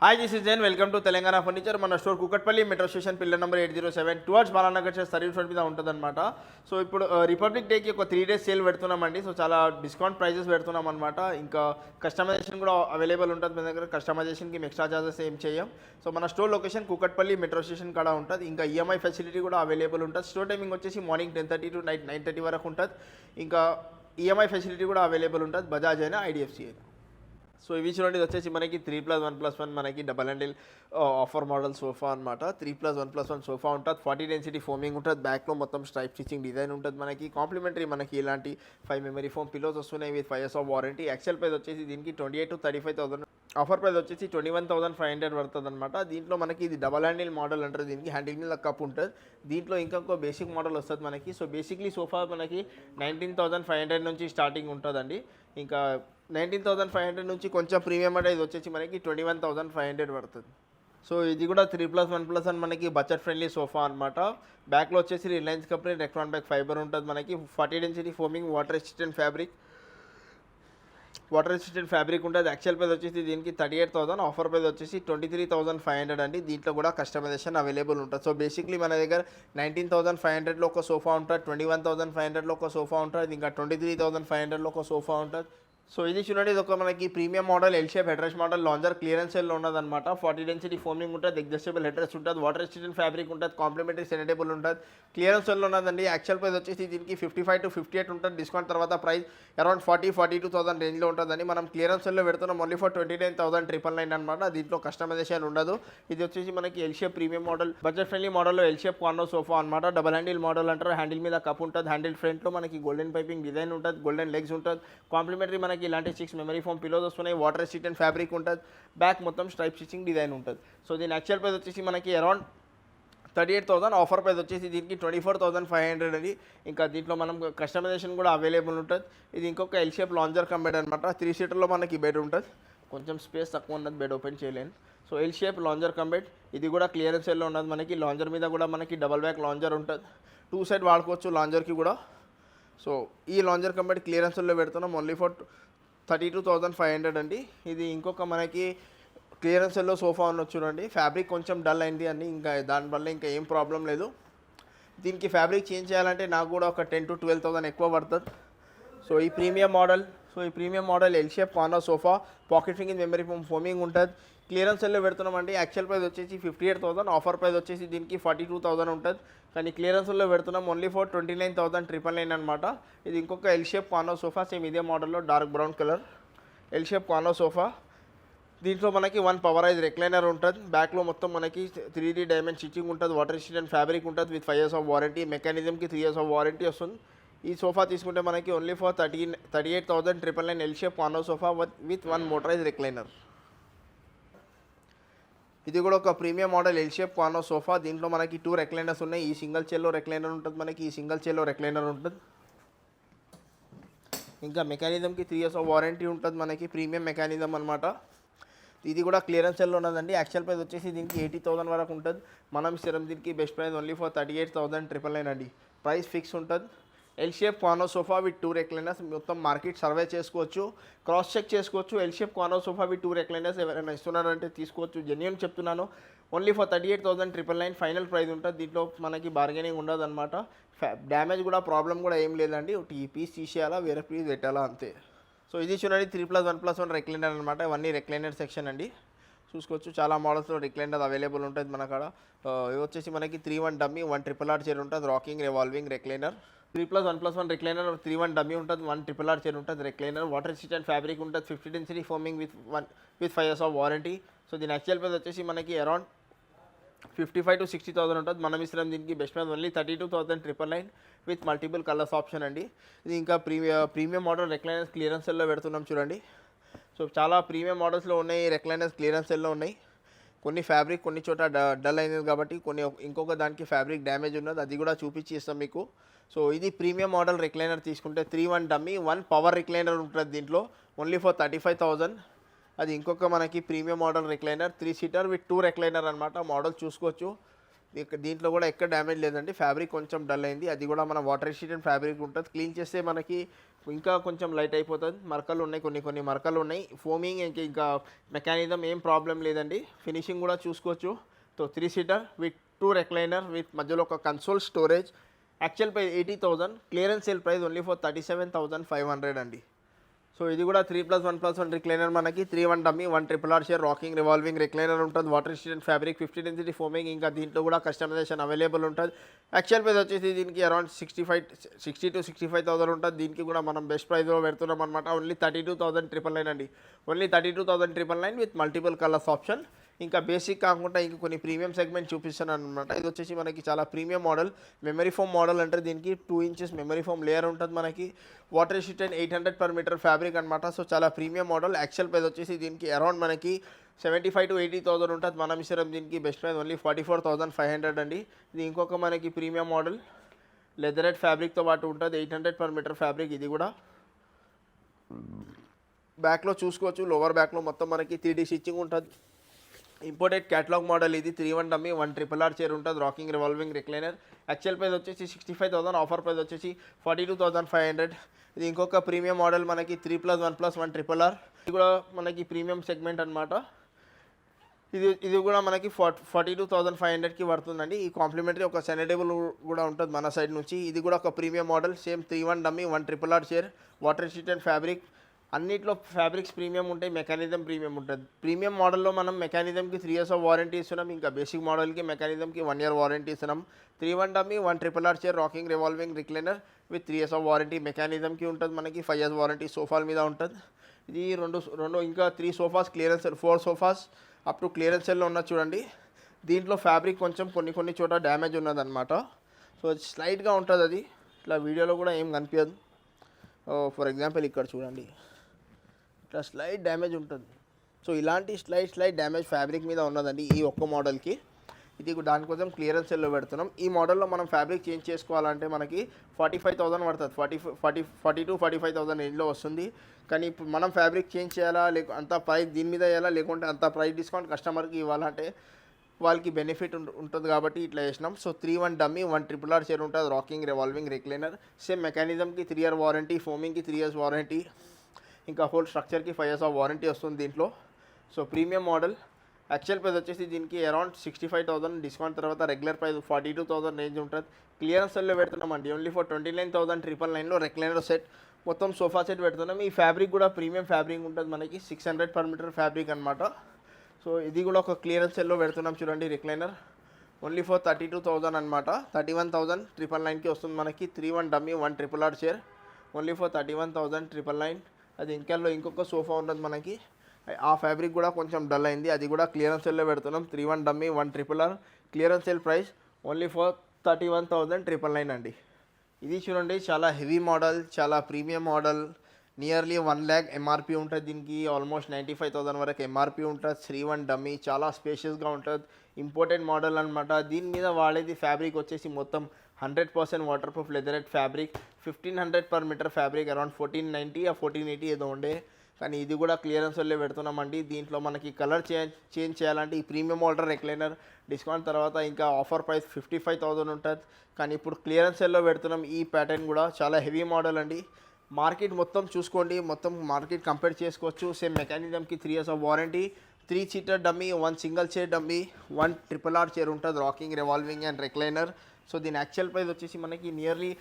Hi, this is Jain. Welcome to Telangana Furniture. మన store Kukatpally metro station pillar number 807 towards Balanagar church service road మీద ఉంటుందన్నమాట. So ఇప్పుడు republic డేకి ఒక 3 days sale పెడుతున్నామండి. So చాలా discount prices పెడుతున్నాం అనమాట. ఇంకా కస్టమైజేషన్ కూడా అవైలబుల్ ఉంటుంది మన దగ్గర. కస్టమైజేషన్కి ఎక్స్ట్రా చార్జెస్ ఏం చేయం. సో మన store location Kukatpally metro station కాడ ఉంటుంది. ఇంకా ఈఎంఐ ఫెసిలిటీ కూడా అవైలబుల్ ఉంటుంది. స్టోర్ టైమింగ్ వచ్చేసి మార్నింగ్ 10:30 to నైట్ 9:30 వరకు ఉంటుంది. ఇంకా ఈఎంఐ ఫెసిలిటీ కూడా అవైలబుల్ ఉంటుంది. బజాజ్ అయినా ఐడిఎఫ్సి అయినా. సో ఇవి చూడండి, ఇది వచ్చేసి మనకి 3+1+1 మనకి double handle offer model sofa అనమాట. 3+1+1 సోఫా ఉంటుంది. 40 డెన్సిటీ ఫోమింగ్ ఉంటుంది. బ్యాక్లో మొత్తం స్ట్రైప్ స్టిచ్చింగ్ డిజైన్ ఉంటుంది. మనకి కాంప్లిమెంటరీ మనకి ఇలాంటి 5 మెమరీ ఫోమ్ పిల్లోస్ వస్తున్నాయి with 5 years of warranty. Actual price వచ్చేసి దీనికి 28,000 to 35,000. ఆఫర్ ప్రైస్ వచ్చేసి 21,500 పడుతుంది అనమాట. దీంట్లో మనకి ఇది డబల్ హ్యాండిల్ మోడల్ అంటారు. దీనికి హ్యాండిల్ మీద కప్ ఉంటుంది. దీంట్లో ఇంకొక బేసిక్ మోడల్ వస్తుంది మనకి. సో బేసిక్లీ సోఫా మనకి 19,500 నుంచి స్టార్టింగ్ ఉంటుందండి. ఇంకా 19,500 నుంచి కొంచెం ప్రీమియం అంటే ఇది వచ్చేసి మనకి 21,500 పడుతుంది. సో ఇది కూడా 3+1+1 మనకి బడ్జెట్ ఫ్రెండ్లీ సోఫా అనమాట. బ్యాక్లో వచ్చేసి రిలయన్స్ కంపెనీ రెక్ట్రాన్ బ్యాక్ ఫైబర్ ఉంటుంది మనకి. 40 density foaming water resistant fabric ఉంటుంది. యాక్చువల్ ప్రైస్ వచ్చేసి దీనికి 38,000. ఆఫర్ ప్రైస్ వచ్చేసి 23,500 అండి. దీంట్లో కూడా కస్టమైజేషన్ అవైలబుల్ ఉంటుంది. సో బేసిక్లీ మన దగ్గర 19,500లో ఒక సోఫా ఉంటుంది, 21,500లో ఒక సోఫా ఉంటుంది, ఇంకా 23,500లో ఒక సోఫా ఉంటుంది. సో ఇది చూడండి, ఇది ఒక మనకి premium model L shape head rest model lounger clearance సెల్లో ఉన్నదన్నమాట. 40 డెన్సిటీ ఫోమింగ్ ఉంటుంది, అడ్జస్టబుల్ హెడ్ రెస్ట్ ఉంటుంది, వాటర్ రెసిస్టెంట్ ఫ్యాబ్రిక్ ఉంటుంది, కాంప్లిమెంటరీ సెనేటబుల్ ఉంటుంది, క్లియరెన్స్ సెల్లో ఉన్నదండి. యాక్చువల్ ప్రైస్ వచ్చేసి దీనికి 55 to 58 ఉంటుంది. డిస్కౌంట్ తర్వాత ప్రైస్ అరౌండ్ 42,000 రేంజ్లో ఉంటుందని మనం క్లియరెన్స్ సెల్లో పెడుతున్నాం. ఓన్లీ ఫర్ 29,999 అనమాట. దీంట్లో కస్టమైజేషన్ ఉండదు. ఇది వచ్చేసి మనకి L shape premium model budget friendly మోడల్లో ఎల్ షేప్ కార్నర్ సోఫా అనమాట. డబల్ హ్యాండిల్ మోడల్ అంటారు. హ్యాండిల్ మీద కప్ ఉంటుంది. హ్యాండిల్ ఫ్రంట్లో మనకి గోల్డెన్ పైపింగ్ డిజైన్ ఉంటుంది, గోల్డెన్ లెగ్స్ ఉంటుంది. కాంప్లిమెంటరీ మనకి ఇలాంటి 6 మెమరీ ఫోమ్ పిలోస్ వస్తున్నాయి. వాటర్ రెసిస్టెంట్ ఫ్యాబ్రిక్ ఉంటుంది. బ్యాక్ మొత్తం స్ట్రైప్ స్టిచ్చింగ్ డిజైన్ ఉంటుంది. సో దీని యాక్చువల్ ప్రైస్ వచ్చేసి మనకి అరౌండ్ 38,000. ఆఫర్ ప్రైస్ వచ్చేసి దీనికి 24,500 అని. ఇంకా దీంట్లో మనం కస్టమైజేషన్ కూడా అవైలబుల్ ఉంటుంది. ఇది ఇంకొక L shape lounger cum bed అనమాట. 3 సీటర్లో మనకి బెడ్ ఉంటుంది. కొంచెం స్పేస్ తక్కువ ఉన్నది, బెడ్ ఓపెన్ చేయలేను. So L shape lounger cum bed. ఇది కూడా క్లియరెన్స్ సెల్లో ఉన్నది మనకి. లాంజర్ మీద కూడా మనకి డబల్ బ్యాక్ లాంజర్ ఉంటుంది. 2 సైడ్ వాడుకోవచ్చు లాంజర్కి కూడా. సో ఈ లాంజర్ కమ్ బెడ్ క్లియరెన్స్లో పెడుతున్నాం ఓన్లీ ఫర్ 32,500 అండి. ఇది ఇంకొక మనకి క్లియరెన్స్లో సోఫా ఉన్నది చూడండి. ఫ్యాబ్రిక్ కొంచెం డల్ అయింది అని, ఇంకా దానివల్ల ఇంకా ఏం ప్రాబ్లం లేదు. దీనికి ఫ్యాబ్రిక్ చేంజ్ చేయాలంటే నాకు కూడా ఒక 10,000 to 12,000 ఎక్కువ పడుతుంది. సో ఈ premium model L shape corner sofa, pocket ఫింగింగ్ మెమరీ ఫోమింగ్ ఉంటుంది. క్లియరెన్స్ సెల్లో పెడుతున్నామండి. యాక్చువల్ ప్రైస్ వచ్చేసి 58,000. ఆఫర్ ప్రైస్ వచ్చేసి దీనికి 42,000 ఉంటుంది. కానీ క్లియరెన్స్లో పెడుతున్నాం ఓన్లీ ఫర్ 29,999 అనమాట. ఇది ఇంకొక L shape corner sofa, same ఇదే మోడల్లో dark brown colour L shape corner sofa. దీంట్లో మనకి 1 పవరైజ్ రెక్లైనర్ ఉంటుంది. బ్యాక్లో మొత్తం మనకి 3D డైమండ్ స్టిచ్చింగ్ ఉంటుంది. వాటర్ రెసిస్టెంట్ ఫ్యాబ్రిక్ ఉంటుంది విత్ 5 years ఆఫ్ వారంటీ. మెకానిజంకి 3 years ఆఫ్ వారంటీ వస్తుంది. ఈ సోఫా తీసుకుంటే మనకి only for 38,999 L shape corner sofa with 1 motorized recliner. ఇది కూడా ఒక premium model L shape corner sofa. దీంట్లో మనకి 2 రెక్లైనర్స్ ఉన్నాయి. ఈ సింగిల్ చైర్లో రెక్లైనర్ ఉంటుంది మనకి, ఈ సింగిల్ చైర్లో రెక్లైనర్ ఉంటుంది. ఇంకా మెకానిజంకి 3 years ఆఫ్ వారంటీ ఉంటుంది మనకి. ప్రీమియం మెకానిజం అనమాట. ఇది కూడా క్లియరెన్స్ సెల్లో ఉన్నదండి. యాక్చువల్ ప్రైస్ వచ్చేసి దీనికి 80,000 వరకు ఉంటుంది. మనం ఇస్తాం దీనికి బెస్ట్ ప్రైస్ ఓన్లీ ఫర్ 38,999 అండి. ప్రైస్ ఫిక్స్ ఉంటుంది. L shape corner sofa with 2 recliners. మొత్తం మార్కెట్ సర్వే చేసుకోవచ్చు, క్రాస్ చెక్ చేసుకోవచ్చు. L shape corner sofa with 2 recliners ఎవరైనా ఇస్తున్నారంటే తీసుకోవచ్చు. జెన్యూన్ చెప్తున్నాను. ఓన్లీ ఫర్ 38,999 ఫైనల్ ప్రైస్ ఉంటుంది. దీంట్లో మనకి బార్గెనింగ్ ఉండదు అనమాట. డ్యామేజ్ కూడా ప్రాబ్లం కూడా ఏం లేదండి. ఈ పీస్ తీసేయాలా, వేరే పీస్ పెట్టాలా అంతే. సో ఇది చూడండి 3+1+1 రెక్లైనర్ అనమాట. ఇవన్నీ రెక్లైనర్ సెక్షన్ అండి. చూసుకోవచ్చు చాలా మోడల్స్లో రెక్లైనర్ అవైలబుల్ ఉంటుంది మన కాడ. ఇవి వచ్చేసి మనకి 3-1 డమ్మీ, 1 RRR చైర్ ఉంటుంది. Rocking revolving recliner. 3+1+1 recliner, 3-1 dummy ఉంటుంది, 1 RRR చైర్ ఉంటుంది. రెక్లైనర్ వాటర్ రెసిస్టెంట్ ఫ్యాబ్రిక్ ఉంటుంది. 50 density foaming with 5 years of warranty. So దీని యాక్చువల్ ప్రైస్ వచ్చేసి మనకి అరౌండ్ 55,000 to 60,000 ఉంటుంది. మనం ఇస్తున్నాం దీనికి best price only 32,999 with multiple colours option అండి. ఇది ఇంకా ప్రీమియం మోడల్ రెక్లైనర్స్ క్లియరెన్స్ సెల్లో పెడుతున్నాం చూడండి. సో చాలా ప్రీమియం మోడల్స్లో ఉన్నాయి రెక్లైనర్స్, క్లియరెన్స్ సెల్లో ఉన్నాయి. కొన్ని ఫ్యాబ్రిక్ కొన్ని చోట డల్ అయినది కాబట్టి కొన్ని ఇంకొక దానికి ఫ్యాబ్రిక్ డ్యామేజ్ ఉన్నది, అది కూడా చూపించి ఇస్తాం మీకు. సో ఇది ప్రీమియం మోడల్ రెక్లైనర్ తీసుకుంటే 3-1 డమ్మీ, 1 పవర్ రెక్లైనర్ ఉంటుంది దీంట్లో ఓన్లీ ఫర్ 35,000. అది ఇంకొక మనకి premium model recliner 3 seater with 2 recliner అనమాట. మోడల్ చూసుకోవచ్చు. దీంట్లో కూడా ఎక్కడ డ్యామేజ్ లేదండి. ఫ్యాబ్రిక్ కొంచెం డల్ అయింది, అది కూడా మన వాటర్ రెసిస్టెంట్ ఫ్యాబ్రిక్ ఉంటుంది. క్లీన్ చేస్తే మనకి ఇంకా కొంచెం లైట్ అయిపోతుంది. మరకలు ఉన్నాయి, కొన్ని మరకలు ఉన్నాయి. ఫోమింగ్ ఇంకా మెకానిజం ఏం ప్రాబ్లం లేదండి. ఫినిషింగ్ కూడా చూసుకోవచ్చు. So 3 seater with 2 recliner with మధ్యలో ఒక console storage. Actual price 80,000, clearance sale price only for 37,500 అండి. సో ఇది కూడా 3+1+1 రిక్లైనర్ మనకి 3-1 dummy 1 RRR chair rocking revolving recliner ఉంటుంది. Water resistant fabric 50 density foaming. ఇంకా దీంట్లో కూడా కస్టమైజేషన్ అవైలబుల్ ఉంటుంది. యాక్చువల్ ప్రైస్ వచ్చేసి దీనికి అరౌండ్ 60 to 65,000 ఉంటుంది. దీనికి కూడా మనం బెస్ట్ ప్రైస్లో పెడుతున్నాం అనమాట. ఓన్లీ 32,999 అండి. Only 32,999 with multiple colours option. ఇంకా బేసిక్ కాకుండా ఇంకా కొన్ని ప్రీమియం సెగ్మెంట్ చూపిస్తాను అనమాట. ఇది వచ్చేసి మనకి చాలా premium model, memory foam model అంటే దీనికి 2 ఇంచెస్ మెమరీ ఫోమ్ లేయర్ ఉంటుంది మనకి. Water resistant 800 per meter fabric అనమాట. సో చాలా ప్రీమియం మోడల్. యాక్చువల్ ప్రైస్ వచ్చేసి దీనికి అరౌండ్ మనకి 75,000 to 80,000 ఉంటుంది. మనం ఇస్తాం దీనికి బెస్ట్ ప్రైస్ ఓన్లీ 44,500 అండి. ఇది ఇంకొక మనకి ప్రీమియం మోడల్ లెదరెట్ ఫ్యాబ్రిక్తో పాటు ఉంటుంది. 800 per meter ఫ్యాబ్రిక్. ఇది కూడా బ్యాక్లో చూసుకోవచ్చు. లోవర్ బ్యాక్లో మొత్తం మనకి 3D స్టిచ్చింగ్ ఉంటుంది. Imported catalogue model. ఇది 3-1 డమ్మీ 1 RRR చైర్ ఉంటుంది. Rocking revolving recliner. Actual price వచ్చేసి 65,000, ఆఫర్ ప్రైస్ వచ్చేసి 42,500. ఇది ఇంకొక ప్రీమియం మోడల్ మనకి 3+1+1 RRR. ఇది కూడా మనకి ప్రీమియం సెగ్మెంట్ అనమాట. ఇది కూడా మనకి 42,500కి పడుతుందండి. ఈ కాంప్లిమెంటరీ ఒక సెనటేబుల్ కూడా ఉంటుంది మన సైడ్ నుంచి. ఇది కూడా ఒక premium model. Same 3-1 dummy 1 RRR chair, water resistant fabric. అన్నిట్లో ఫ్యాబ్రిక్స్ ప్రీమియం ఉంటాయి, మెకానిజం ప్రీమియం ఉంటుంది. ప్రీమియం మోడల్లో మనం మెకానిజంకి 3 years ఆఫ్ వారంటీ ఇస్తున్నాం. ఇంకా బేసిక్ మోడల్కి మెకానిజంకి 1 year వారంటీ ఇస్తున్నాం. 3-1 dummy 1 RRR chair rocking revolving recliner with 3 years of warranty. మెకానిజంకి ఉంటుంది మనకి 5 years వారంటీ. సోఫాల మీద ఉంటుంది. ఇది రెండు ఇంకా 3 sofas clearance 4 sofas up to clearance సెల్లో ఉన్నది చూడండి. దీంట్లో ఫ్యాబ్రిక్ కొంచెం కొన్ని చోట డ్యామేజ్ ఉన్నదన్నమాట. సో స్లైట్గా ఉంటుంది. అది ఇట్లా వీడియోలో కూడా ఏం కనిపించదు. ఫర్ ఎగ్జాంపుల్ ఇక్కడ చూడండి, ఇట్లా స్లైట్ డ్యామేజ్ ఉంటుంది. సో ఇలాంటి స్లైట్ డ్యామేజ్ ఫ్యాబ్రిక్ మీద ఉన్నదండి ఈ ఒక్క మోడల్కి. ఇది దానికోసం క్లియరెన్స్ సెల్లో పెడుతున్నాం. ఈ మోడల్లో మనం ఫ్యాబ్రిక్ చేంజ్ చేసుకోవాలంటే మనకి 45,000 పడుతుంది. 40 to 45,000 రేంజ్లో వస్తుంది. కానీ ఇప్పుడు మనం ఫ్యాబ్రిక్ చేంజ్ చేయాలా, అంత ప్రైస్ దీని మీద వేయాలా, లేకుంటే అంత ప్రైస్ డిస్కౌంట్ కస్టమర్కి ఇవ్వాలంటే వాళ్ళకి బెనిఫిట్ ఉంటుంది కాబట్టి ఇట్లా చేసినాం. సో 3-1 డమ్మీ 1 RRR చైర్ ఉంటుంది. Rocking revolving recliner. సేమ్ మెకానిజంకి 3 year వారంటీ, ఫోమింగ్కి 3 years వారంటీ. ఇంకా హోల్ స్ట్రక్చర్కి 5 years ఆఫ్ వారంటీ వస్తుంది దీంట్లో. So premium model. Actual price వచ్చేసి దీనికి అరౌండ్ 65,000, డిస్కౌంట్ తర్వాత రెగ్యులర్ ప్రైస్ 42,000 రేంజ్ ఉంటుంది. క్లియరెన్స్ సెల్లో పెడుతున్నామండి. ఓన్లీ ఫర్ 29,999లో రెక్లైనర్ సెట్ మొత్తం సోఫా సెట్ పెడుతున్నాం. ఈ ఫ్యాబ్రిక్ కూడా ప్రీమియం ఫ్యాబ్రిక్ ఉంటుంది మనకి. 600 per meter ఫ్యాబ్రిక్ అనమాట. సో ఇది కూడా ఒక క్లియరెన్స్ సెల్లో పెడుతున్నాం చూడండి. రిక్లైనర్ ఓన్లీ ఫర్ 32,000 అనమాట. 31,999కి వస్తుంది మనకి. 3-1 dummy 1 RRR chair only for 31,999. అది ఇంకొక సోఫా ఉంటుంది మనకి. ఆ ఫ్యాబ్రిక్ కూడా కొంచెం డల్ అయింది. అది కూడా క్లియరెన్స్ సెల్లో పెడుతున్నాం. 3-1 dummy 1 RRR. Clearance cell price only for 31,999 అండి. ఇది చూడండి, చాలా హెవీ మోడల్, చాలా premium model. Nearly 1 lakh MRP ఉంటుంది దీనికి. ఆల్మోస్ట్ 95,000 వరకు ఎంఆర్పి ఉంటుంది. 3-1 డమ్మీ చాలా స్పేషియస్గా ఉంటుంది. ఇంపోర్టెడ్ మోడల్ అనమాట. దీని మీద వాడేది ఫ్యాబ్రిక్ వచ్చేసి మొత్తం 100% water proof leatherette fabric. 1,500 per meter fabric. Around 1490 or 1480 ఏదో ఉండే. కానీ ఇది కూడా క్లియరెన్స్ వల్లే పెడుతున్నామండి. దీంట్లో మనకి కలర్ చేంజ్ చేయాలంటే ఈ ప్రీమియం మోడల్ రెక్లైనర్ డిస్కౌంట్ తర్వాత ఇంకా ఆఫర్ ప్రైస్ 55,000 ఉంటుంది. కానీ ఇప్పుడు క్లియరెన్స్ సెల్లో పెడుతున్నాం. ఈ ప్యాటర్న్ కూడా చాలా హెవీ మోడల్ అండి. మార్కెట్ మొత్తం చూసుకోండి, మొత్తం మార్కెట్ కంపేర్ చేసుకోవచ్చు. సేమ్ మెకానిజంకి 3 years of warranty. 3 seater dummy 1 single chair dummy 1 RRR chair ఉంటుంది. Rocking revolving and recliner. So దీని యాక్చువల్ ప్రైస్ వచ్చేసి మనకి నియర్లీ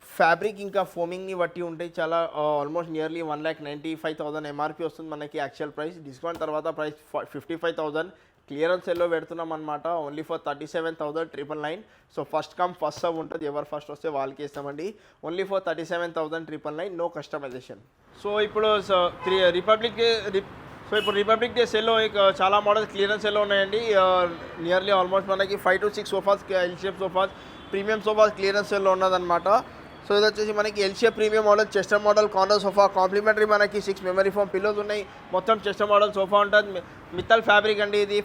ఫ్యాబ్రిక్ ఇంకా ఫోమింగ్ని బట్టి ఉంటాయి. చాలా ఆల్మోస్ట్ నియర్లీ 1,95,000 ఎంఆర్పి వస్తుంది మనకి యాక్చువల్ ప్రైస్. డిస్కౌంట్ తర్వాత ప్రైస్ 55,000. క్లియరెన్స్ సెల్లో పెడుతున్నాం అనమాట. Only for 37,999. So first come first serve ఉంటుంది. ఎవరు ఫస్ట్ వస్తే వాళ్ళకి ఇస్తామండి. ఓన్లీ ఫర్ 37,999. No customization. సో ఇప్పుడు రిపబ్లిక్ డే సెల్లో చాలా మోడల్స్ క్లియరెన్స్ సెల్లో ఉన్నాయండి. నియర్లీ ఆల్మోస్ట్ మనకి 5 to 6 sofas, L shape sofas, premium sofas clearance సెల్లో ఉన్నదన్నమాట. సో ఇది వచ్చేసి మనకి L shape premium model, chester model corner sofa. Complimentary మనకి 6 మెమరీ ఫోమ్ పిల్లోస్ ఉన్నాయి. మొత్తం చెస్టర్ మోడల్ సోఫా ఉంటుంది. మిత్తల్ ఫ్యాబ్రిక్ అండి. ఇది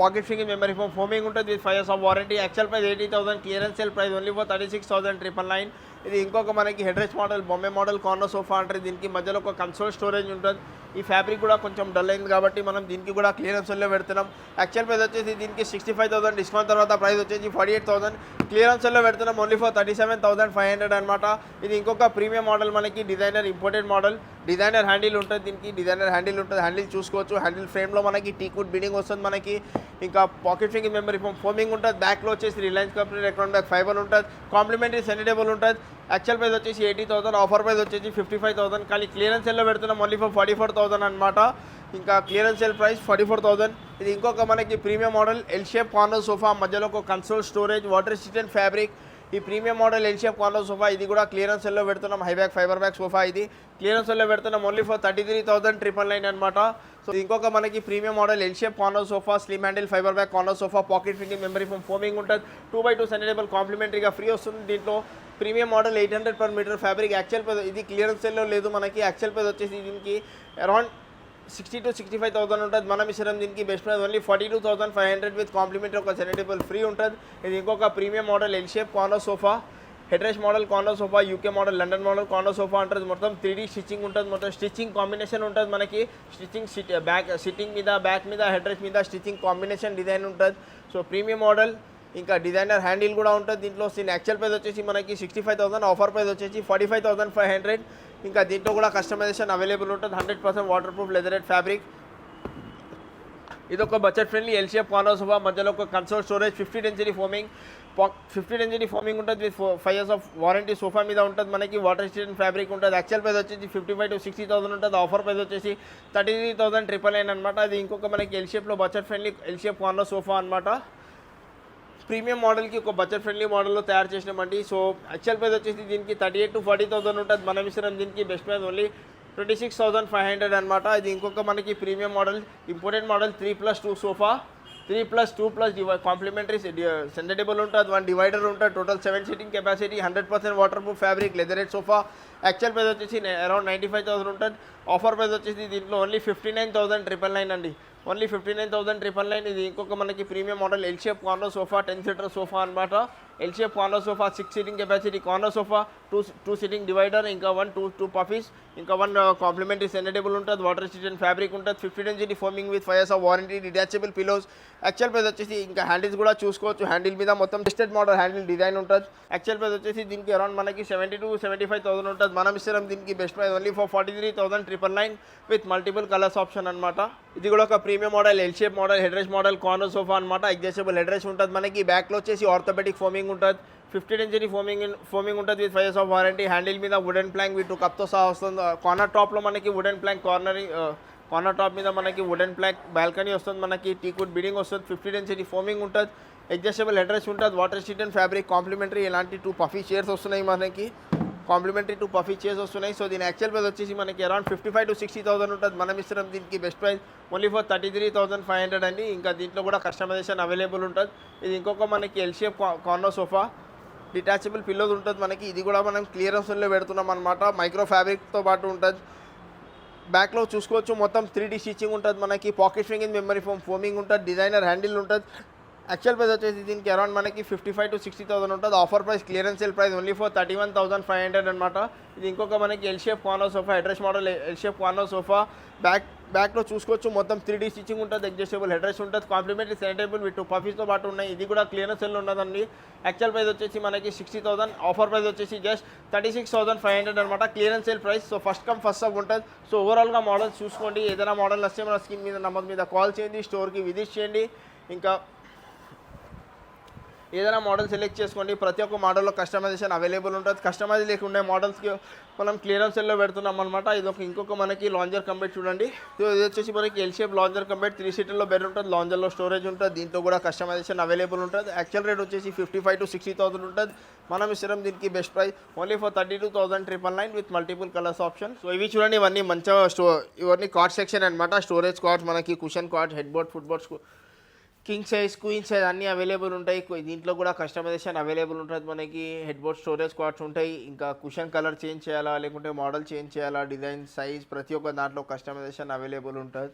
pocket finger memory foam foaming ఉంటుంది with 5 years of warranty. Actual price 80,000, clearance sale price only for 36,999. ఇది ఇంకొక మనకి హెడ్ రెస్ట్ మోడల్, బొమ్మే మోడల్ కార్నర్ సోఫా అంటారు. దీనికి మధ్యలో ఒక కన్సోల్ స్టోరేజ్ ఉంటుంది. ఈ ఫ్యాబ్రిక్ కూడా కొంచెం డల్ అయింది కాబట్టి మనం దీనికి కూడా క్లియరెన్స్లో పెడుతున్నాం. యాక్చువల్ ప్రైస్ వచ్చేసి దీనికి 65,000, డిస్కౌంట్ తర్వాత ప్రైస్ వచ్చేసి 48,000. క్లియరెన్స్లో పెడుతున్నాం ఓన్లీ ఫర్ 37,500 అనమాట. ఇది ఇంకొక ప్రీమియం మోడల్, మనకి designer imported model. Designer handle ఉంటుంది, దీనికి డిజైనర్ హ్యాండిల్ ఉంటుంది. హ్యాండిల్ చూసుకోవచ్చు. హ్యాండిల్ ఫ్రేమ్లో మనకి టీకుడ్ బిడింగ్ వస్తుంది మనకి. ఇంకా పాకెట్ ఫింగర్ మెమరీ ఫోమింగ్ ఉంటుంది. బ్యాక్లో వచ్చేసి రిలయన్స్ కంపెనీ ఎకరాన్ బ్యాక్ ఫైబర్ ఉంటుంది. కాంప్లిమెంటరీ సెండిటేబుల్ ఉంటుంది. యాక్చువల్ ప్రైస్ వచ్చేసి 80,000, ఆఫర్ ప్రైస్ వచ్చేసి 55,000. కానీ క్లియరెన్స్ సెల్లో పెడుతున్నాం ఓన్లీ ఫర్ 44,000 అనమాట. ఇంకా క్లియరెన్స్ సెల్ ప్రైస్ 44,000. ఇది ఇంకొక మనకి premium model L shape corner sofa, మధ్యలో ఒక console storage, water resistant fabric. ఈ premium model L shape corner sofa ఇది కూడా క్లియరెన్స్ సెల్లో పెడుతున్నాం. High back fibre back sofa ఇది క్లియరెన్స్ సెల్లో పెడుతున్నాం ఓన్లీ ఫర్ 33,999 అనమాట. సో ఇంకొక మనకి premium model L shape corner sofa, slim handle fibre back corner sofa, pocket finger memory foam foaming ఉంటుంది. 2x2 సెండిటేబుల్ కాంప్లిమెంటరీగా ఫ్రీ వస్తుంది. దీంట్లో premium model 800 per meter fabric. Actual price ఇది క్లియరెన్స్ సెల్లో లేదు మనకి. యాక్చువల్ ప్రైస్ వచ్చేసి దీనికి అరౌండ్ 60 to 65,000 ఉంటుంది. మనం ఇష్టం దీనికి best price only 42,500 with complimentary ఒక సెండిటేబుల్ ఫ్రీ ఉంటుంది. ఇది ఇంకొక premium model L shape corner sofa, head rest model corner sofa, UK model, London model corner sofa అంటుంది. మొత్తం 3D స్టిచ్చింగ్ ఉంటుంది. మొత్తం స్టిచ్చింగ్ కాంబినేషన్ ఉంటుంది మనకి. స్టిచ్చింగ్ బ్యాక్ సిట్టింగ్ మీద, బ్యాక్ మీద, హెడ్ రెస్ట్ మీద స్టిచ్చింగ్ కాంబినేషన్ డిజైన్ ఉంటుంది. So premium model. ఇంకా డిజైనర్ హ్యాండిల్ కూడా ఉంటుంది దీంట్లో. యాక్చువల్ ప్రైస్ వచ్చేసి మనకి 65,000, ఆఫర్ ప్రైస్ వచ్చేసి 45,500. ఇంకా దీంట్లో కూడా కస్టమైజేషన్ అవైలబుల్ ఉంటుంది. 100% వాటర్ ప్రూఫ్ లెదరెడ్ ఫ్యాబ్రిక్. ఇది ఒక budget friendly L shape corner sofa, మధ్యలో ఒక console storage, 50 density foaming. 50 density foaming ఉంటుంది with 5 years of warranty. Sofa మీద ఉంటుంది మనకి. వాటర్ రెసిస్టెంట్ ఫ్యాబ్రిక్ ఉంటుంది. యాక్చువల్ ప్రైస్ వచ్చేసి 55,000 to 60,000 ఉంటుంది. ఆఫర్ ప్రైస్ వచ్చేసి 33,999 అనమాట. అది ఇంకొక మనకి ఎల్ షేప్లో budget friendly L shape corner sofa అనమాట. ప్రీమియం మోడల్కి ఒక బడ్జెట్ ఫ్రెండ్లీ మోడల్లో తయారు చేసినామండి. సో యాక్చువల్ ప్రైస్ వచ్చేసి దీనికి 38,000 to 40,000 ఉంటుంది. మనం ఇస్తున్నాం దీనికి బెస్ట్ ప్రైస్ ఓన్లీ 26,500 అనమాట. ఇది ఇంకొక మనకి premium model imported model 3+2 sofa. 3+2+ complimentary centre table ఉంటుంది. 1 divider ఉంటుంది. Total 7 seating capacity. 100% water proof fabric leatherette sofa. Actual price వచ్చేసి అరౌండ్ 95,000 ఉంటుంది. ఆఫర్ ప్రైస్ వచ్చేసి దీంట్లో ఓన్లీ 59,999 అండి. ఓన్లీ 59,999. ఇది ఇంకొక మనకి premium model L shape corner sofa, 10 seater sofa అనమాట. L shape corner sofa, 6 seating capacity corner sofa, 2 seating divider, ఇంకా 2 పఫీస్, ఇంకా 1 కాంప్లిమెంటరీ సెండిటేబుల్ ఉంటుంది. వాటర్ రెసిస్టెంట్ ఫ్యాబ్రిక్ ఉంటుంది. 50 density foaming with 5 years of warranty, detachable pillows. Actual price వచ్చేసి ఇంకా handles కూడా చూసుకోవచ్చు. Handle మీద మొత్తం టెస్టెడ్ మోడల్ హ్యాండిల్ డిజైన్ ఉంటుంది. యాక్చువల్ ప్రైస్ వచ్చేసి దీనికి అరౌండ్ మనకి 70,000 to 75,000 ఉంటుంది. మనం ఇస్తాం దీనికి best price only for 43,999 with multiple colours option అనమాట. ఇది కూడా ఒక premium model L shape model head rest model corner sofa అనమాట. అడ్జస్టబుల్ హెడ్ రెస్ట్ ఉంటుంది మనకి. బ్యాక్లో వచ్చేసి ఆర్థోపెడిక్ ఫోమింగ్ ఉంటుంది. 50 density ఫోమింగ్ ఉంటుంది with 5 years of warranty. Handle మీద వుడెన్ ప్లాంక్ విత్ 2 కప్తో సహా వస్తుంది. కార్నర్ టాప్లో మనకి వుడెన్ ప్లాంక్ కార్నర్ టాప్ మీద మనకి వుడెన్ ప్లాంక్ బాల్కనీ వస్తుంది మనకి. టీకుడ్ బిడింగ్ వస్తుంది. 50 density ఫోమింగ్ ఉంటుంది. అడ్జస్టబుల్ హెడ్ రెస్ట్ ఉంటుంది. Water resistant fabric complimentary. ఇలాంటి 2 పఫీ చైర్స్ వస్తున్నాయి మనకి. కాంప్లిమెంటరీ 2 పఫీ చైర్స్ వస్తున్నాయి. సో దీని యాక్చువల్ ప్రైస్ వచ్చేసి మనకి అరౌండ్ 55,000 to 60,000 ఉంటుంది. మనం ఇస్తున్నాం దీనికి బెస్ట్ ప్రైస్ ఓన్లీ ఫర్ 33,500 అండి. ఇంకా దీంట్లో కూడా కస్టమైజేషన్ అవైలబుల్ ఉంటుంది. ఇది ఇంకొక మనకి L shape corner sofa, detachable pillows ఉంటుంది మనకి. ఇది కూడా మనం క్లియరెన్స్లో పెడుతున్నాం అనమాట. మైక్రో ఫ్యాబ్రిక్తో పాటు ఉంటుంది. బ్యాక్లో చూసుకోవచ్చు మొత్తం 3D స్టిచ్చింగ్ ఉంటుంది మనకి. పాకెట్ ఫింగర్ మెమరీ ఫోమింగ్ ఉంటుంది. డిజైనర్ హ్యాండిల్ ఉంటుంది. యాక్చువల్ ప్రైస్ వచ్చేసి దీనికి అరౌండ్ మనకి 55,000 to 60,000 ఉంటుంది. Offer price clearance sale price only for 31,500 అనమాట. ఇది ఇంకొక మనకి L shape corner sofa, head rest model L shape corner sofa. బ్యాక్లో చూసుకోవచ్చు మొత్తం 3D స్టిచ్చింగ్ ఉంటుంది. అడ్జస్టబుల్ హెడ్ రెస్ట్ ఉంటుంది. కాంప్లిమెంటరీ సెండిటేబుల్ విత్ 2 పఫీస్తో పాటు ఉన్నాయి. ఇది కూడా క్లియరెన్స్ సెల్ ఉన్నదండి. యాక్చువల్ ప్రైస్ వచ్చేసి మనకి 60,000, ఆఫర్ ప్రైస్ వచ్చేసి జస్ట్ 36,500 అనమాట. Clearance sale price. So first come first serve ఉంటుంది. సో ఓవరాల్గా మోడల్స్ చూసుకోండి. ఏదైనా మోడల్ వస్తే మన స్క్రీన్ మీద నెంబర్ మీద కాల్ చేయండి. స్టోర్కి విజిట్ చేయండి. ఇంకా ఏదైనా మోడల్ సెలెక్ట్ చేసుకోండి. ప్రతి ఒక్క మోడల్లో కస్టమైజేషన్ అవైలబుల్ ఉంటుంది. కస్టమైజ్ లేకుండా మోడల్స్కి మనం క్లియరెన్స్ సెల్లో పెడుతున్నాం అనమాట. ఇది ఇంకొక మనకి లాంజర్ కంబెట్ చూడండి. సో ఇది వచ్చేసి మనకి ఎల్ షేప్ లాంజర్ కంబెట్. 3 seaterలో బెడ్ ఉంటుంది. లాంజర్లో స్టోరేజ్ ఉంటుంది. దీంట్లో కూడా కస్టమైజేషన్ అవైలబుల్ ఉంటుంది. యాక్చువల్ రేట్ వచ్చేసి 55,000 to 60,000 ఉంటుంది. మనం ఇస్తాం దీనికి best price only for 32,999 with multiple colours option. So ఇవి చూడండి, ఇవన్నీ మంచిగా ఇవన్నీ కార్డ్ సెక్షన్ అనమాట. స్టోరేజ్ కార్డ్స్ మనకి, cushion cots, head board, foot boards, king size, queen size అన్నీ అవైలబుల్ ఉంటాయి. దీంట్లో కూడా కస్టమైజేషన్ అవైలబుల్ ఉంటుంది మనకి. హెడ్ బోర్డ్ స్టోరేజ్ కార్డ్స్ ఉంటాయి. ఇంకా కుషన్ కలర్ చేంజ్ చేయాలా లేకుంటే మోడల్ చేంజ్ చేయాలా, డిజైన్, సైజ్, ప్రతి ఒక్క దాంట్లో కస్టమైజేషన్ అవైలబుల్ ఉంటుంది.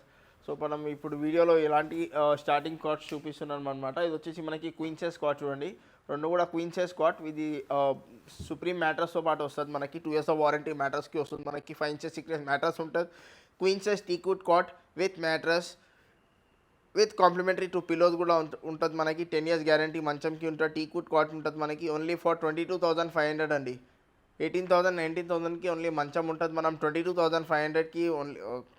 సో మనం ఇప్పుడు వీడియోలో ఎలాంటి స్టార్టింగ్ కాట్స్ చూపిస్తున్నాం అనమాట. ఇది వచ్చేసి మనకి క్వీన్ సైజ్ కాట్ చూడండి, రెండు కూడా క్వీన్ సైజ్ కాట్. ఇది సుప్రీం మ్యాట్రస్తో పాటు వస్తుంది మనకి. 2 years వారంటీ మ్యాట్రస్కి వస్తుంది మనకి. 5 inches thickness మ్యాట్రస్ ఉంటుంది. Queen size teak wood cot with mattress with complimentary 2 pillows కూడా ఉంటుంది మనకి. 10 years గ్యారంటీ మంచంకి ఉంటుంది. టీకుడ్ కాట్ ఉంటుంది మనకి. ఓన్లీ ఫర్ 22,500 అండి. 18,000 19,000కి ఓన్లీ మంచం ఉంటుంది. మనం 22,500కి only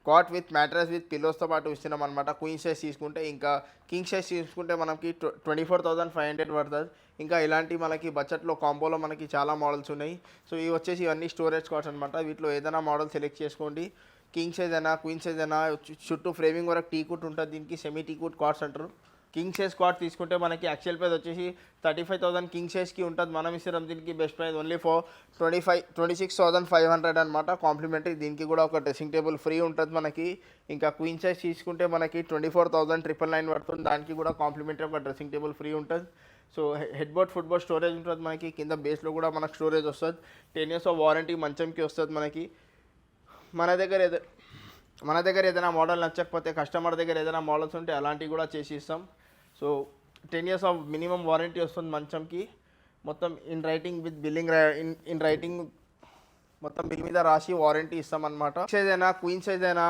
cot with mattress with పిల్లోస్తో పాటు ఇస్తున్నాం అనమాట. క్వీన్ సైజ్ తీసుకుంటే. ఇంకా కింగ్ సైజ్ తీసుకుంటే మనకి 24,500 పడుతుంది. ఇంకా ఇలాంటి మనకి బడ్జెట్లో కాంబోలో మనకి చాలా మోడల్స్ ఉన్నాయి. సో ఇవి వచ్చేసి ఇవన్నీ స్టోరేజ్ కాట్స్ అనమాట. వీటిలో ఏదైనా మోడల్ సెలెక్ట్ చేసుకోండి. కింగ్ సైజ్ అయినా క్వీన్ సైజ్ అయినా, చుట్టూ ఫ్రేమింగ్ వరకు టీకుట్ ఉంటుంది. దీనికి సెమీ టీకుట్ కాట్స్ అంటారు. కింగ్ సైజ్ కాట్ తీసుకుంటే మనకి యాక్చువల్ ప్రైస్ వచ్చేసి 35,000 కింగ్ సైజ్కి ఉంటుంది. మనం ఇస్తున్నాం దీనికి బెస్ట్ ప్రైస్ ఓన్లీ ఫర్ 26,500 అనమాట. కాంప్లిమెంటరీ దీనికి కూడా ఒక డ్రెస్సింగ్ టేబుల్ ఫ్రీ ఉంటుంది మనకి. ఇంకా క్వీన్ సైజ్ తీసుకుంటే మనకి 24,999 పడుతుంది. దానికి కూడా కాంప్లిమెంటరీ ఒక డ్రెస్సింగ్ టేబుల్ ఫ్రీ ఉంటుంది. So head board foot board storage ఉంటుంది మనకి. కింద బేస్లో కూడా మనకు స్టోరేజ్ వస్తుంది. 10 years వారంటీ మంచంకి వస్తుంది మనకి. మన దగ్గర ఏదైనా మోడల్ నచ్చకపోతే కస్టమర్ దగ్గర ఏదైనా మోడల్స్ ఉంటే అలాంటివి కూడా చేసి ఇస్తాం. సో 10 years మినిమం వారంటీ వస్తుంది మంచంకి. మొత్తం in writing with billing in writing మొత్తం బిల్ మీద రాసి వారంటీ ఇస్తాం అనమాట. సైజ్ అయినా క్వీన్ సైజ్ అయినా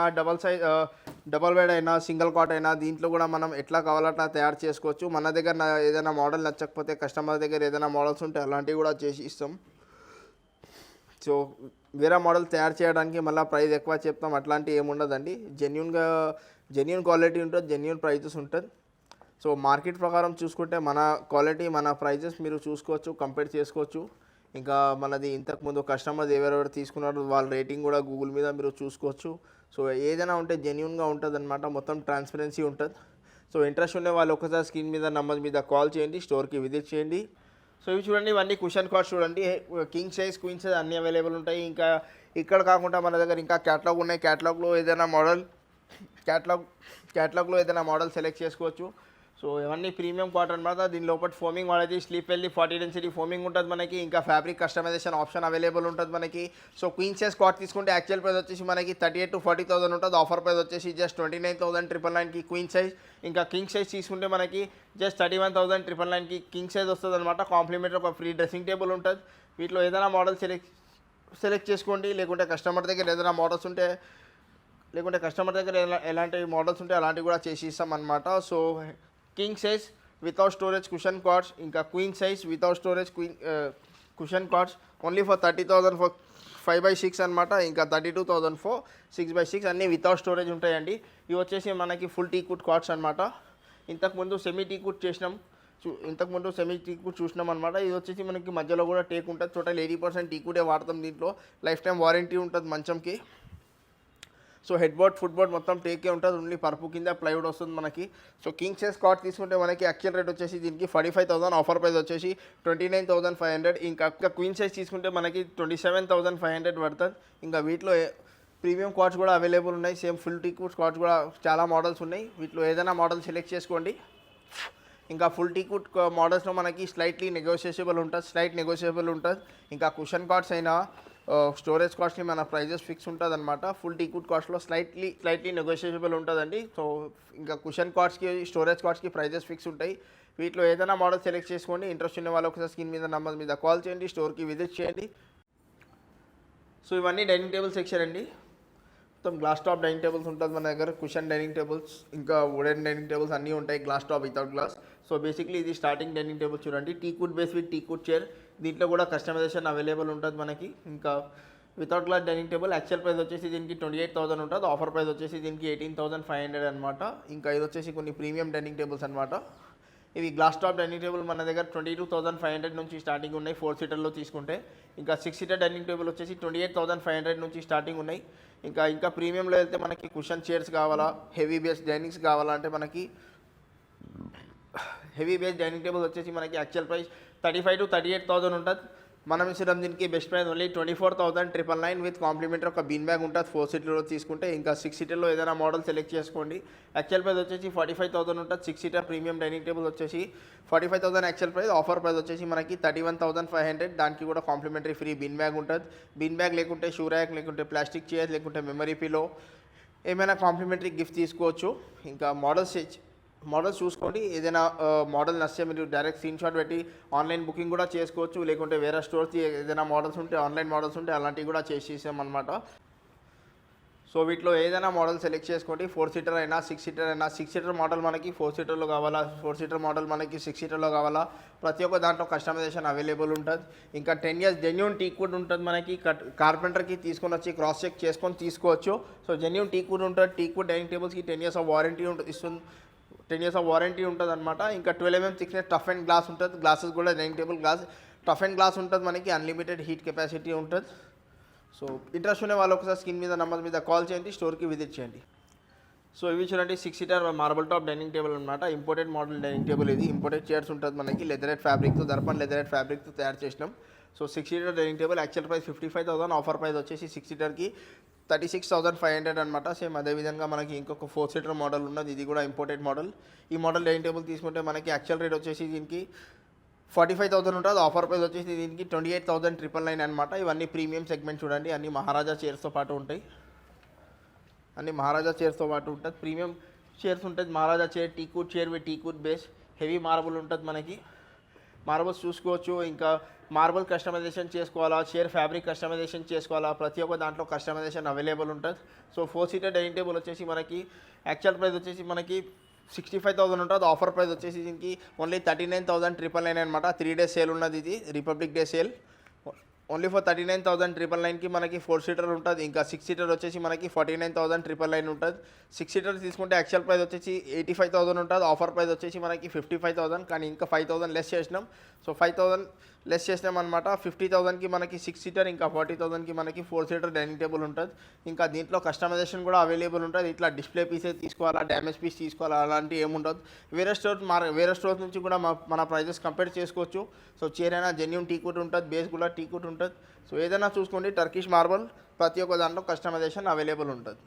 డబల్ బెడ్ అయినా సింగిల్ కాట్ అయినా దీంట్లో కూడా మనం ఎట్లా కావాలట్లా తయారు చేసుకోవచ్చు. మన దగ్గర ఏదైనా మోడల్ నచ్చకపోతే కస్టమర్ దగ్గర ఏదైనా మోడల్స్ ఉంటే అలాంటివి కూడా చేసి ఇస్తాం. సో వేరే మోడల్ తయారు చేయడానికి మళ్ళీ ప్రైస్ ఎక్కువ చెప్తాం అట్లాంటివి ఏముండదండి. జెన్యూన్ క్వాలిటీ ఉంటుంది, జెన్యూన్ ప్రైజెస్ ఉంటుంది. సో మార్కెట్ ప్రకారం చూసుకుంటే మన క్వాలిటీ మన ప్రైజెస్ మీరు చూసుకోవచ్చు, కంపేర్ చేసుకోవచ్చు. ఇంకా మనది ఇంతకుముందు కస్టమర్స్ ఎవరెవరు తీసుకున్నారో వాళ్ళ రేటింగ్ కూడా గూగుల్ మీద మీరు చూసుకోవచ్చు. సో ఏదైనా ఉంటే జెన్యూన్గా ఉంటుంది అనమాట. మొత్తం ట్రాన్స్పరెన్సీ ఉంటుంది. సో ఇంట్రెస్ట్ ఉండే వాళ్ళు ఒకసారి స్క్రీన్ మీద నంబర్ మీద కాల్ చేయండి, స్టోర్కి విజిట్ చేయండి. సో ఇవి చూడండి, ఇవన్నీ కుషన్ కాట్స్ చూడండి. కింగ్ సైజ్ క్వీన్ సైజ్ అన్నీ అవైలబుల్ ఉంటాయి. ఇంకా ఇక్కడ కాకుండా మన దగ్గర ఇంకా క్యాటలాగ్ ఉన్నాయి. క్యాటలాగ్లో ఏదైనా మోడల్ సెలెక్ట్ చేసుకోవచ్చు. సో ఇవన్నీ ప్రీమియం కాటన్ అనమాట. దీని లోపల ఫోమింగ్ వాడేది స్లీప్ వెళ్ళి 40 density ఫోమింగ్ ఉంటుంది మనకి. ఇంకా ఫ్యాబ్రిక్ కస్టమైజేషన్ ఆప్షన్ అవైలబుల్ ఉంటుంది మనకి. సో క్వీన్ సైజ్ కాట్ తీసుకుంటే యాక్చువల్ ప్రైస్ వచ్చేసి మనకి 38,000 to 40,000 ఉంటుంది. ఆఫర్ ప్రైస్ వచ్చేసి జస్ట్ 29,999కి క్వీన్ సైజ్. ఇంకా కింగ్ సైజ్ తీసుకుంటే మనకి జస్ట్ 31,999కి కింగ్ సైజ్ వస్తుంది అనమాట. కాంప్లిమెంటరీ ఒక ఫ్రీ డ్రెస్సింగ్ టేబుల్ ఉంటుంది. వీటిలో ఏదైనా మోడల్ సెలెక్ట్ చేసుకోండి. లేకుంటే కస్టమర్ దగ్గర ఏదైనా మోడల్స్ ఉంటే ఎలాంటి మోడల్స్ ఉంటే అలాంటివి కూడా చేసి ఇస్తాం అనమాట. So king size without storage cushion cots, ఇంకా queen size without storage cushion cots only for 30,000 for 5x6 అనమాట. ఇంకా 32,000 ఫర్ 6x6 అన్నీ వితౌట్ స్టోరేజ్ ఉంటాయండి. ఇవి వచ్చేసి మనకి ఫుల్ టీకుడ్ కార్డ్స్ అనమాట. ఇంతకుముందు సెమీ టీకుడ్ చూసినాం అనమాట. ఇది వచ్చేసి మనకి మధ్యలో కూడా టేక్ ఉంటుంది. టోటల్ 80% టీకుడే వాడతాం. దీంట్లో లైఫ్ టైం వారంటీ ఉంటుంది మంచంకి. So head board foot board మొత్తం టేకే ఉంటుంది. ఓన్లీ పరుపు కింద ప్లైవుడ్ వస్తుంది మనకి. సో కింగ్ సైజ్ కాట్ తీసుకుంటే మనకి యాక్చువల్ రేట్ వచ్చేసి దీనికి 45,000, ఆఫర్ ప్రైస్ వచ్చేసి 29,500. ఇంకా క్వీన్ సైజ్ తీసుకుంటే మనకి 27,500 పడుతుంది. ఇంకా వీటిలో ప్రీమియం కాట్స్ కూడా అవైలబుల్ ఉన్నాయి. సేమ్ ఫుల్ టీకుడ్ కాట్స్ కూడా చాలా మోడల్స్ ఉన్నాయి. వీటిలో ఏదైనా మోడల్ సెలెక్ట్ చేసుకోండి. ఇంకా ఫుల్ టీకుడ్ మోడల్స్లో మనకి స్లైట్ నెగోషియబుల్ ఉంటుంది. ఇంకా కుషన్ కాట్స్ అయినా స్టోరేజ్ కాస్ట్ని మన ప్రైజెస్ ఫిక్స్ ఉంటుంది అనమాట. ఫుల్ టీకుడ్ కాస్ట్లో స్లైట్లీ నెగోషియబుల్ ఉంటుందండి. సో ఇంకా కుషన్ కాట్స్కి స్టోరేజ్ కాట్స్కి ప్రైజెస్ ఫిక్స్ ఉంటాయి. వీటిలో ఏదైనా మోడల్ సెలెక్ట్ చేసుకోండి. ఇంట్రెస్ట్ ఉన్న వాళ్ళు ఒకసారి స్క్రీన్ మీద నంబర్ మీద కాల్ చేయండి, స్టోర్కి విజిట్ చేయండి. సో ఇవన్నీ డైనింగ్ టేబుల్ సెక్షన్ అండి. మొత్తం గ్లాస్ టాప్ డైనింగ్ టేబుల్స్ ఉంటుంది మన దగ్గర. కుషన్ డైనింగ్ టేబుల్స్, ఇంకా వుడెన్ డైనింగ్ టేబుల్స్ అన్నీ ఉంటాయి. Glass top without glass. So basically ఇది స్టార్టింగ్ డైనింగ్ టేబుల్ చూడండి. టీకుడ్ బేస్ విత్ టీకుడ్ చైర్. దీంట్లో కూడా కస్టమైజేషన్ అవైలబుల్ ఉంటుంది మనకి. ఇంకా without glass dining table actual price వచ్చేసి దీనికి 28,000 ఉంటుంది. ఆఫర్ ప్రైస్ వచ్చేసి దీనికి 18,500 అనమాట. ఇంకా ఇది వచ్చేసి కొన్ని ప్రీమియం డైనింగ్ టేబుల్స్ అనమాట. ఇవి గ్లాస్ టాప్ డైనింగ్ టేబుల్ మన దగ్గర 22,500 నుంచి స్టార్టింగ్ ఉన్నాయి 4 seaterలో తీసుకుంటే. ఇంకా 6 seater డైనింగ్ టేబుల్ వచ్చేసి 28,500 నుంచి స్టార్టింగ్ ఉన్నాయి. ఇంకా ప్రీమియంలో వెళ్తే మనకి కుషన్ చైర్స్ కావాలా, హెవీ బేస్ డైనింగ్స్ కావాలంటే మనకి హెవీ బేస్ డైనింగ్ టేబుల్ వచ్చేసి మనకి యాక్చువల్ ప్రైస్ 35,000 to 38,000 ఉంటుంది. మనం ఇచ్చిన దీనికి best price only 24,999 with complimentary ఒక బీన్ బ్యాగ్ ఉంటుంది 4 seaterలో తీసుకుంటే. ఇంకా 6 seaterలో ఏదైనా మోడల్ సెలెక్ట్ చేసుకోండి. యాక్చువల్ ప్రైస్ వచ్చేసి 45,000 ఉంటుంది. 6 seater ప్రీమియం డైనింగ్ టేబుల్ వచ్చేసి 45,000 యాక్చువల్ ప్రైస్. ఆఫర్ ప్రైస్ వచ్చేసి మనకి 31,500. దానికి కూడా కాంప్లిమెంటరీ ఫ్రీ బీన్ బ్యాగ్ ఉంటుంది. బీన్ బ్యాగ్ లేకుంటే షూ ర్యాక్, లేకుంటే ప్లాస్టిక్ చైర్, లేకుంటే మెమరీ పిలో, ఏమైనా కాంప్లిమెంటరీ గిఫ్ట్ తీసుకోవచ్చు. ఇంకా మోడల్స్ చూసుకోండి. ఏదైనా మోడల్ నచ్చితే మీరు డైరెక్ట్ స్క్రీన్ షాట్ పెట్టి ఆన్లైన్ బుకింగ్ కూడా చేసుకోవచ్చు. లేకుంటే వేరే స్టోర్స్కి ఏదైనా మోడల్స్ ఉంటే ఆన్లైన్ మోడల్స్ ఉంటే అలాంటివి కూడా చేసేసామన్నమాట. సో వీటిలో ఏదైనా మోడల్ సెలెక్ట్ చేసుకోండి. 4 సీటర్ అయినా 6 సీటర్ అయినా. 6 సీటర్ మోడల్ మనకి 4 సీటర్లో కావాలా, 4 సీటర్ మోడల్ మనకి 6 సీటర్లో కావాలా, ప్రతి ఒక్క దాంట్లో కస్టమైజేషన్ అవైలబుల్ ఉంటుంది. ఇంకా 10 ఇయర్స్ జెన్యూన్ టీక్ వుడ్ ఉంటుంది మనకి. కార్పెంటర్కి తీసుకొని వచ్చి క్రాస్ చెక్ చేసుకొని తీసుకోవచ్చు. సో జెన్యూన్ టీక్ వుడ్ ఉంటుంది. టీక్ వుడ్ డైనింగ్ టేబుల్స్కి 10 ఇయర్స్ ఆఫ్ వారంటీ ఇస్తుంది. 10 ఇయర్స్ ఆఫ్ వారంటీ ఉంటుంది అనమాట. ఇంకా 12 mm thickness tough and glass ఉంటుంది. గ్లాసెస్ కూడా dining table glass tough and glass ఉంటుంది మనకి. అన్లిమిటెడ్ హీట్ కెపాసిటీ ఉంటుంది. సో ఇంట్రెస్ట్ ఉన్న వాళ్ళు ఒకసారి స్క్రీన్ మీద నంబర్ మీద కాల్ చేయండి, స్టోర్కి విజిట్ చేయండి. సో ఇవి చూడండి 6 seater marble top dining table అనమాట. ఇంపోర్టెడ్ మోడల్ డైనింగ్ టేబుల్ ఇది. ఇంపోర్టెడ్ చైర్స్ ఉంటుంది మనకి. లెదరెట్ ఫ్యాబ్రిక్తో, దర్పణ్ లెదరెట్ ఫ్యాబ్రిక్తో తయారు చేసినాం. So 6 seater dining table actual price 55,000, offer price వచ్చేసి 6 సీటర్కి 36,500 అనమాట. సేమ్ అదేవిధంగా మనకి ఇంకొక 4 సీటర్ మోడల్ ఉన్నది. ఇది కూడా ఇంపోర్టెడ్ మోడల్. ఈ మోడల్ డైనింగ్ టేబుల్ తీసుకుంటే మనకి యాక్చువల్ రేట్ వచ్చేసి దీనికి 45,000 ఉంటుంది. ఆఫర్ ప్రైస్ వచ్చేసి దీనికి 28,999 అనమాట. ఇవన్నీ ప్రీమియం సెగ్మెంట్ చూడండి. అన్ని మహారాజా చైర్స్తో పాటు ఉంటాయి. అన్ని మహారాజా చైర్స్తో పాటు ఉంటుంది. ప్రీమియం చైర్స్ ఉంటుంది. Maharaja chair, teakwood chair with teakwood base, heavy marble ఉంటుంది మనకి. మార్బల్స్ చూసుకోవచ్చు. ఇంకా మార్బల్ కస్టమైజేషన్ చేసుకోవాలా, చైర్ ఫ్యాబ్రిక్ కస్టమైజేషన్ చేసుకోవాలా, ప్రతి ఒక్క దాంట్లో కస్టమైజేషన్ అవైలబుల్ ఉంటుంది. సో 4 సీటర్ డైనింగ్ టేబుల్ వచ్చేసి మనకి యాక్చువల్ ప్రైస్ వచ్చేసి మనకి 65,000 ఉంటుంది. ఆఫర్ ప్రైస్ వచ్చేసి దీనికి ఓన్లీ 39,999 అనమాట. 3 days సేల్ ఉన్నది. ఇది republic day sale. Only for 39,999కి మనకి 4 సీటర్ ఉంటుంది. ఇంకా 6 సీటర్ వచ్చేసి మనకి 49,999 ఉంటుంది. 6 సీటర్ తీసుకుంటే యాక్చువల్ ప్రైస్ వచ్చేసి 85,000 ఉంటుంది. ఆఫర్ ప్రైస్ వచ్చేసి మనకి 55,000, కానీ ఇంకా 5,000 లెస్ చేసినాం. సో 5,000 లెస్ చేసినాం అనమాట. 50,000కి మనకి 6 సీటర్, ఇంకా 40,000కి మనకి 4 సీటర్ డైనింగ్ టేబుల్ ఉంటుంది. ఇంకా దీంట్లో కస్టమైజేషన్ కూడా అవైలబుల్ ఉంటుంది. ఇట్లా డిస్ప్లే పీసే తీసుకోవాలా, డ్యామేజ్ పీస్ తీసుకోవాలా, అలాంటివి ఏముండదు. వేరే స్టోర్స్ నుంచి కూడా మన ప్రైజెస్ కంపేర్ చేసుకోవచ్చు. సో చైర్ అయినా జెన్యూన్ టీకూట్ ఉంటుంది, బేస్ కూడా టీకూట్ ఉంటుంది. సో ఏదైనా చూసుకోండి. టర్కిష్ మార్బల్ ప్రతి ఒక్క దాంట్లో కస్టమైజేషన్ అవైలబుల్ ఉంటుంది.